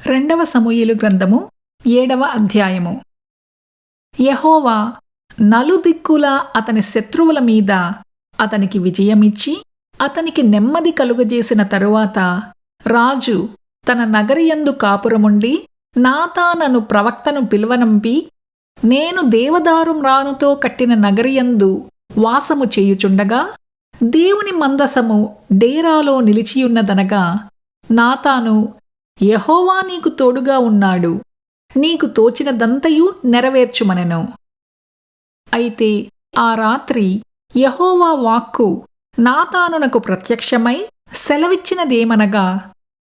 రెండవ సమూయేలు గ్రంథము 7వ అధ్యాయము. యెహోవా నలుదిక్కులా అతని శత్రువుల మీద అతనికి విజయమిచ్చి అతనికి నెమ్మది కలుగజేసిన తరువాత రాజు తన నగరియందు కాపురముండి నాతానను ప్రవక్తను పిలువనంపి, నేను దేవదారు మ్రానుతో కట్టిన నగరియందు వాసము చేయుచుండగా దేవుని మందసము డేరాలో నిలిచియున్నదనగా, నాతాను, యెహోవా నీకు తోడుగా ఉన్నాడు, నీకు తోచినదంతయు నెరవేర్చుమనెను. అయితే ఆ రాత్రి యెహోవా వాక్కు నాతానునకు ప్రత్యక్షమై సెలవిచ్చినదేమనగా,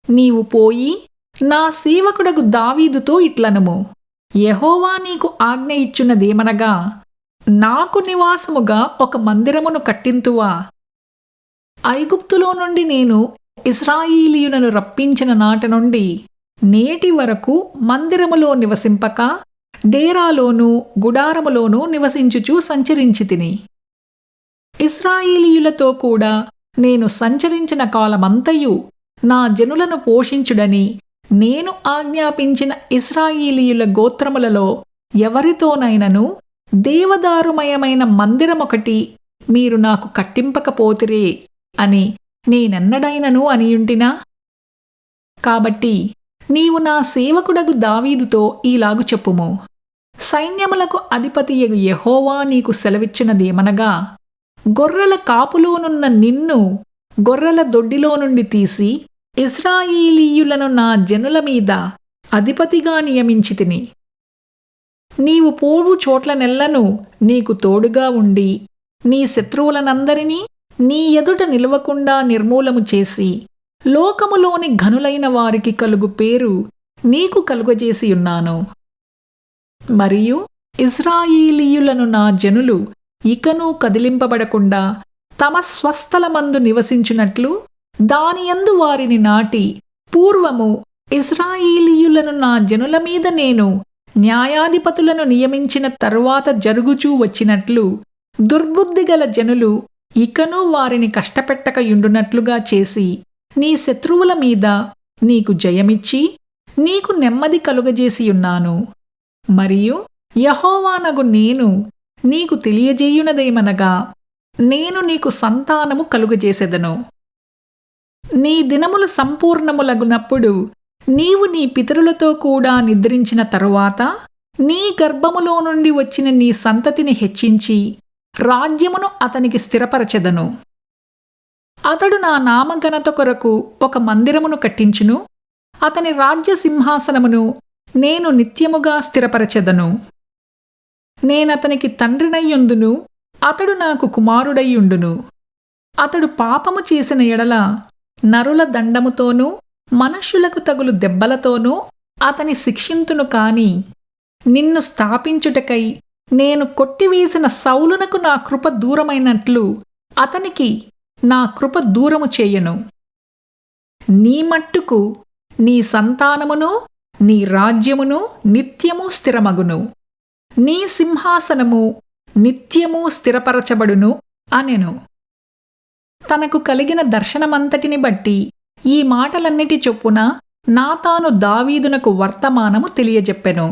నీవు పోయి నా సేవకుడగు దావీదుతో ఇట్లనుము, యెహోవా నీకు ఆజ్ఞ ఇచ్చున్నదేమనగా, నాకు నివాసముగా ఒక మందిరమును కట్టింతువా? ఐగుప్తులో నుండి నేను ఇశ్రాయేలీయులను రప్పించిన నాటి నుండి నేటి వరకు మందిరములో నివసింపక డేరాలోనూ గుడారములోనూ నివసించుచూ సంచరించితిని. ఇశ్రాయేలీయులతో కూడా నేను సంచరించిన కాలమంతయు నా జనులను పోషించుడని నేను ఆజ్ఞాపించిన ఇశ్రాయేలీయుల గోత్రములలో ఎవరితోనైనను దేవదారుమయమైన మందిరమొకటి మీరు నాకు కట్టింపకపోతిరే అని నేనెన్నడైనను అనియుంటినా? కాబట్టి నీవు నా సేవకుడగు దావీదుతో ఈలాగు చెప్పుము, సైన్యములకు అధిపతియగు యెహోవా నీకు సెలవిచ్చినదేమనగా, గొర్రెల కాపులోనున్న నిన్ను గొర్రెల దొడ్డిలో నుండి తీసి ఇశ్రాయేలీయులను నా జనుల మీద అధిపతిగా నియమించితిని. నీవు పోవు చోట్లనెల్లను నీకు తోడుగా ఉండి నీ శత్రువులనందరినీ నీ ఎదుట నిలవకుండా నిర్మూలము చేసి లోకములోని ఘనులైన వారికి కలుగు పేరు నీకు కలుగజేసియున్నాను. మరియు ఇశ్రాయేలీయులను నా జనులు ఇకనూ కదిలింపబడకుండా తమ స్వస్థలమందు నివసించునట్లు దానియందు వారిని నాటి, పూర్వము ఇశ్రాయేలీయులను నా జనుల మీద నేను న్యాయాధిపతులను నియమించిన తరువాత జరుగుచూ వచ్చినట్లు దుర్బుద్ధిగల జనులు ఇకనూ వారిని కష్టపెట్టకయుండునట్లుగా చేసి నీ శత్రువుల మీద నీకు జయమిచ్చి నీకు నెమ్మది కలుగజేసియున్నాను. మరియు యెహోవానగు నేను నీకు తెలియజేయునదేమనగా, నేను నీకు సంతానము కలుగజేసెదను. నీ దినములు సంపూర్ణములగునప్పుడు నీవు నీ పితరులతో కూడా నిద్రించిన తరువాత నీ గర్భములో నుండి వచ్చిన నీ సంతతిని హెచ్చించి రాజ్యమును అతనికి స్థిరపరచెదను. అతడు నా నామఘనత కొరకు ఒక మందిరమును కట్టించును, అతని రాజ్య సింహాసనమును నేను నిత్యముగా స్థిరపరచెదను. నేనతనికి తండ్రినయ్యుందును, అతడు నాకు కుమారుడయ్యుండును. అతడు పాపము చేసిన ఎడల నరుల దండముతోనూ మనుష్యులకు తగులు దెబ్బలతోనూ అతని శిక్షింతును కాని, నిన్ను స్థాపించుటకై నేను కొట్టివేసిన సౌలునకు నా కృప దూరమైనట్లు అతనికి నా కృప దూరము చేయను. నీ మట్టుకు నీ సంతానమును నీ రాజ్యమును నిత్యము స్థిరమగును, నీ సింహాసనము నిత్యము స్థిరపరచబడును అనెను. తనకు కలిగిన దర్శనమంతటిని బట్టి ఈ మాటలన్నిటి చొప్పున నాతాను దావీదునకు వర్తమానము తెలియజెప్పెను.